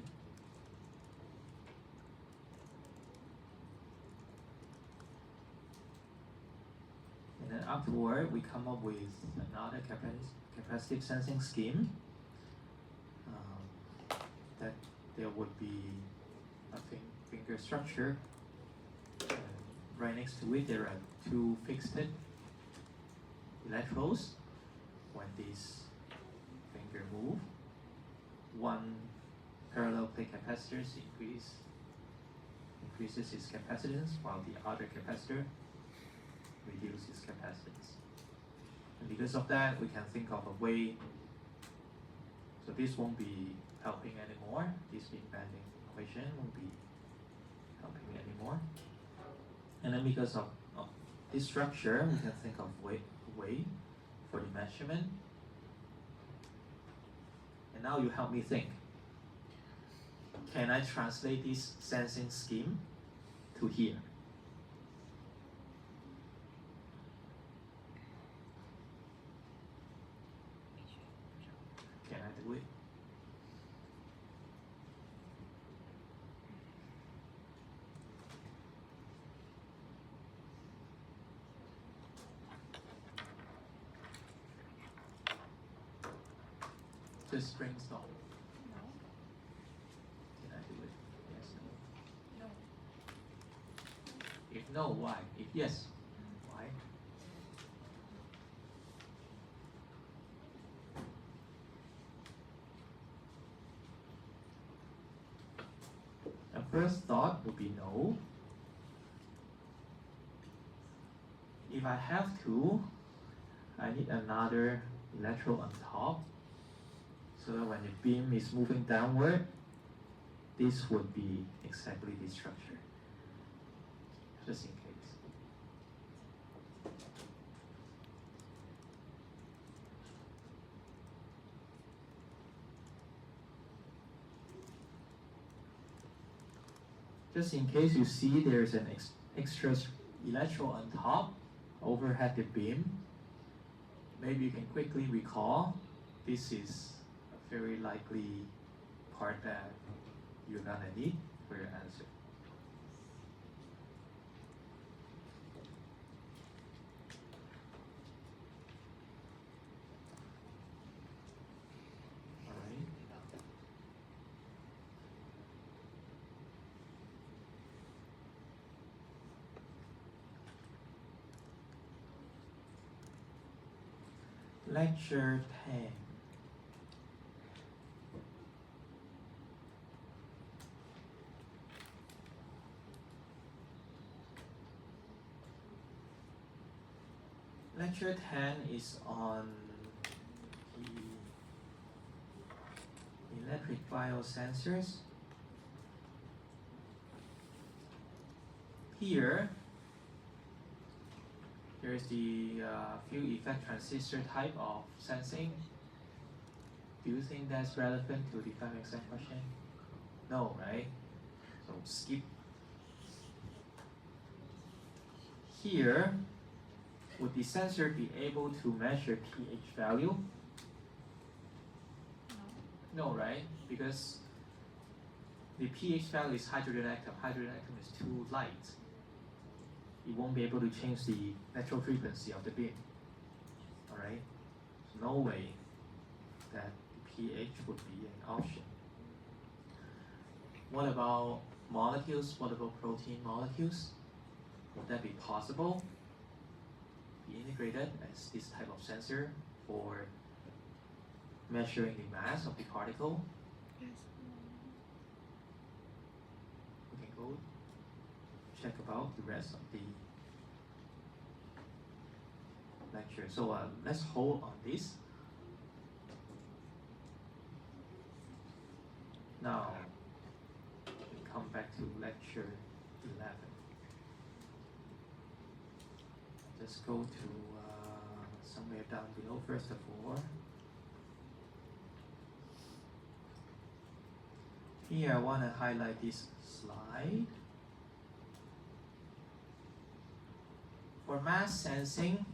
Speaker 1: And then afterward, we come up with another capacitive sensing scheme. That there would be a finger structure. Right next to it, there are two fixed electrodes. When these finger move, one parallel plate capacitor increases its capacitance, while the other capacitor reduces its capacitance. And because of that, we can think of a way, so this won't be helping anymore. This big banding equation won't be helping anymore. And then because of this structure, we can think of a way for the measurement. And now you help me think. Can I translate this sensing scheme to here? Can I do it? Just brainstorm.
Speaker 2: No.
Speaker 1: Can I do it? Yes, no.
Speaker 2: No.
Speaker 1: If no, why? If yes, why? A first thought would be no. If I have to, I need another electrode on top, so that when the beam is moving downward, this would be exactly this structure, just in case. Just in case you see there's an extra electrode on top, overhead the beam, maybe you can quickly recall this is a very likely part that you're gonna need for your answer. Alright. Lecture 10. Lecture 10 is on the electric biosensors. Here, there is the field effect transistor type of sensing. Do you think that's relevant to the 5 exam question? No, right? So skip. Here, would the sensor be able to measure pH value?
Speaker 2: No.
Speaker 1: No, right? Because the pH value is hydrogen atom. Hydrogen atom is too light. It won't be able to change the natural frequency of the beam. Alright? No way that the pH would be an option. What about molecules? What about protein molecules? Would that be possible? Be integrated as this type of sensor for measuring the mass of the particle?
Speaker 2: Yes.
Speaker 1: We can go check about the rest of the lecture. So let's hold on this. Now, we come back to lecture 11. Let's go to somewhere down below first of all. Here I want to highlight this slide. For mass sensing,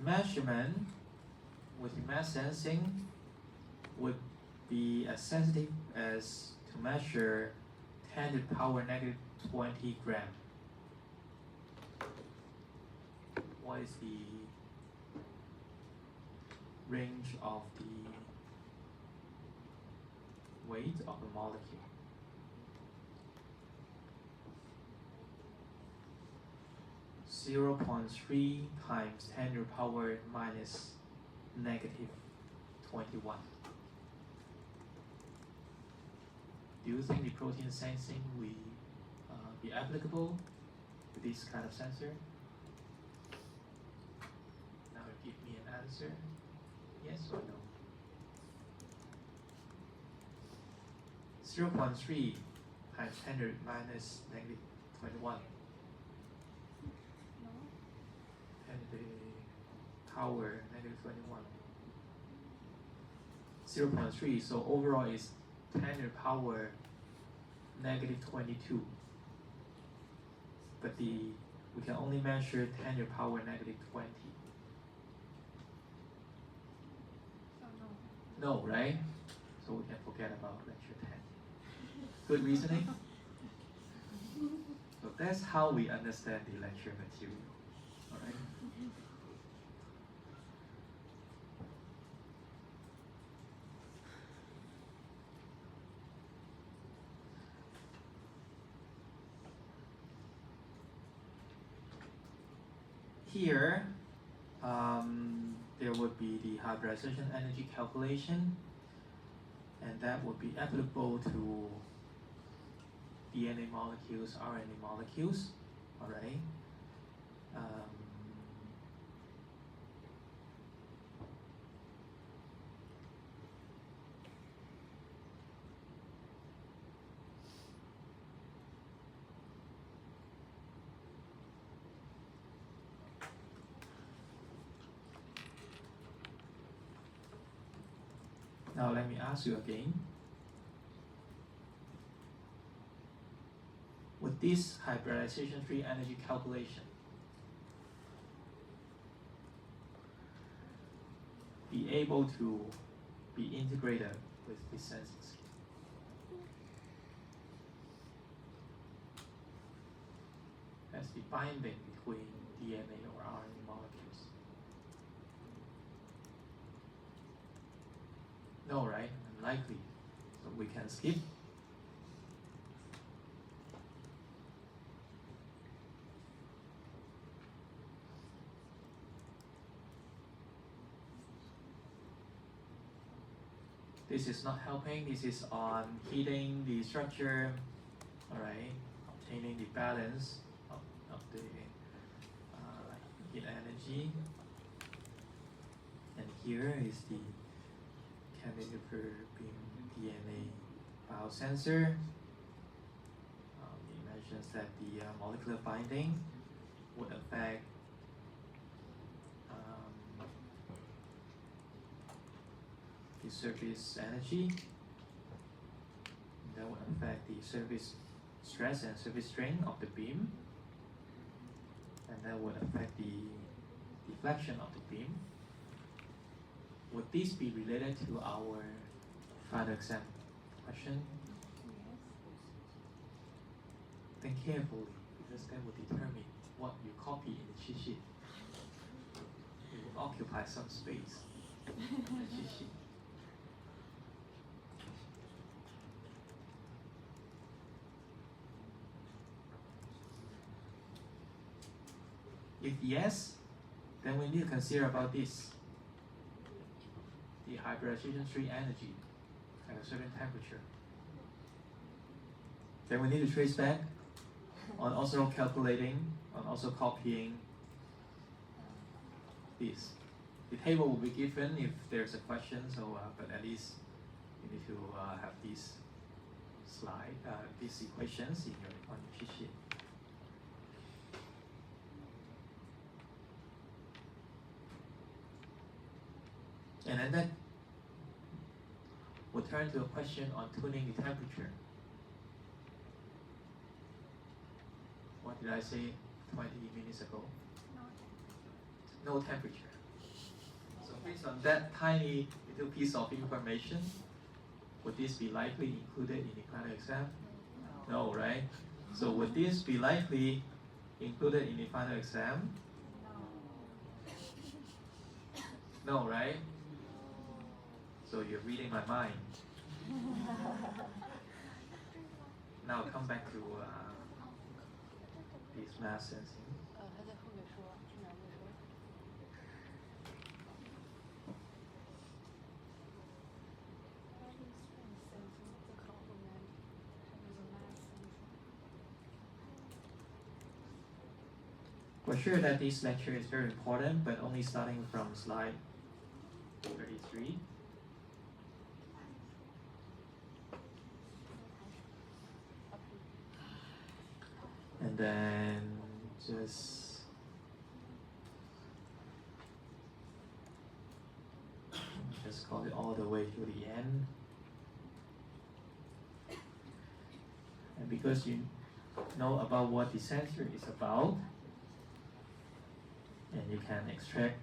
Speaker 1: measurement with mass sensing would be as sensitive as to measure 10 to the power negative 20 gram. What is the range of the weight of a molecule? (0.3 times 10 to the power minus negative 21. Do you think the protein sensing will be applicable to this kind of sensor? Now give me an answer, yes or no? 0.3 times 10 to the minus negative 21. 10 to the power negative 21. 0.3, so overall is 10 to the power negative 22. But we can only measure 10 to the power negative 20. No, right? So we can forget about lecture 10. Good reasoning? So that's how we understand the lecture material. Alright? Here, there would be the hybridization energy calculation, and that would be applicable to DNA molecules, RNA molecules. All right. Now let me ask you again. With this hybridization free energy calculation, be able to be integrated with this sensing scheme. That's the binding between DNA or RNA molecules. No, right? Unlikely. So we can skip. This is not helping. This is on heating the structure, all right, obtaining the balance of the heat energy. And here is the cantilever beam DNA biosensor. It mentions that the molecular binding would affect the surface energy. That would affect the surface stress and surface strain of the beam, and that would affect the deflection of the beam. Would this be related to our final exam question? Think carefully, because that will determine what you copy in the cheat sheet. It will occupy some space in the cheat sheet. If yes, then we need to consider about this. The hybridization free energy at a certain temperature. Then we need to trace back on also calculating, on also copying this. The table will be given if there's a question, so but at least you need to have these these equations in on your cheat sheet. And then we'll turn to a question on tuning the temperature. What did I say 20 minutes ago? No temperature. So based on that tiny little piece of information, would this be likely included in the final exam? No, right? So would this be likely included in the final exam? No, right? So you're reading my mind. Now come back to this math sensing. We're sure that this lecture is very important, but only starting from slide 33. And then just call it all the way to the end. And because you know about what the sensor is about, and you can extract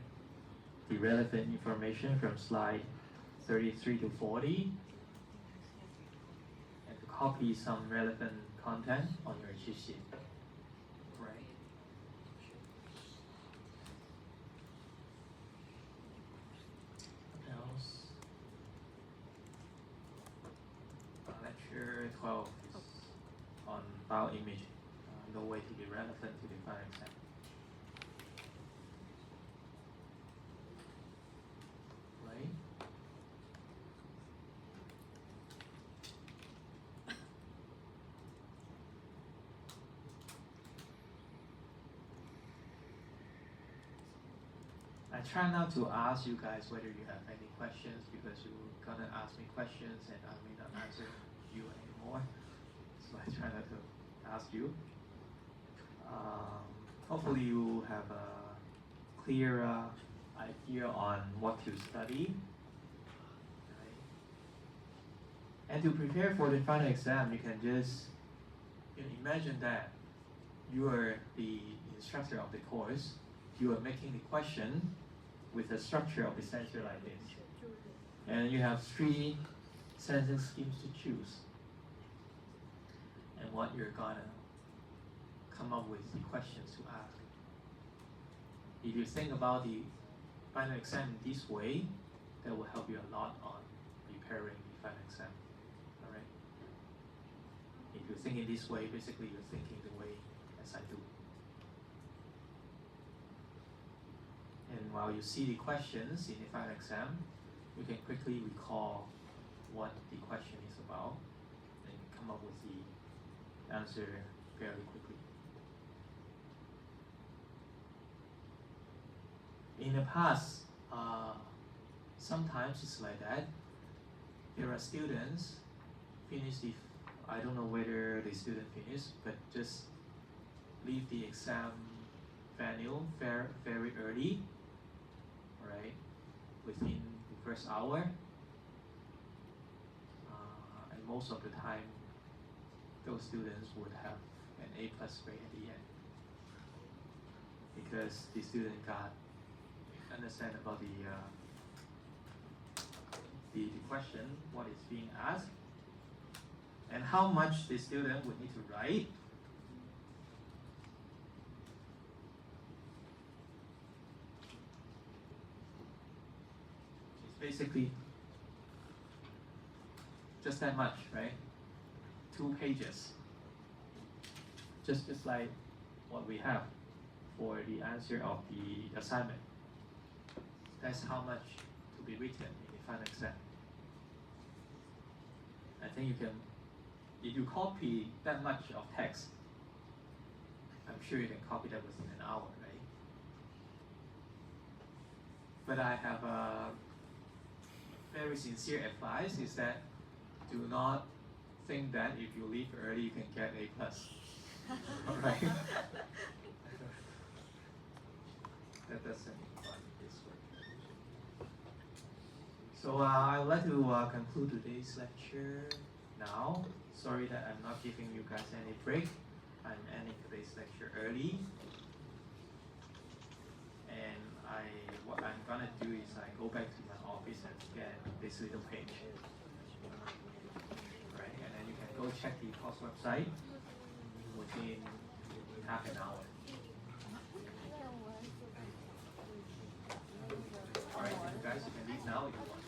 Speaker 1: the relevant information from slide 33 to 40, and to copy some relevant content on your cheat sheet. Right. What else? Lecture 12 is on bioimaging. No way to be relevant to the final exam. Right? I try not to ask you guys whether you have any questions, because you're gonna ask me questions and I may not answer you anymore. So I try not to ask you. Hopefully you have a clear idea on what to study. Right? And to prepare for the final exam, you can just imagine that you are the instructor of the course. You are making the question with the structure of the sensor like this. And you have 3 sensing schemes to choose. And what you're gonna come up with the questions to ask. If you think about the final exam in this way, that will help you a lot on preparing the final exam. Alright? If you think in this way, basically you're thinking the way as I do. And while you see the questions in the final exam, you can quickly recall what the question is about and come up with the answer fairly quickly. In the past, sometimes it's like that. There are students finish the, I don't know whether the student finished, but just leave the exam venue very early, right? Within the first hour. And most of the time, those students would have an A+ grade at the end, because the student understand about the question, what is being asked, and how much the student would need to write. It's basically just that much, right? 2 pages. Just like what we have for the answer of the assignment. That's how much to be written in the final exam. I think you can, if you copy that much of text, I'm sure you can copy that within an hour, right? But I have a very sincere advice is that do not think that if you leave early you can get A plus. Alright? That doesn't apply in this way. So I would like to conclude today's lecture now. Sorry that I'm not giving you guys any break. I'm ending today's lecture early. And what I'm gonna do is I go back to my office and get this little page. Right, and then you can go check the course website within half an hour. Alright, you guys, you can leave now if you want.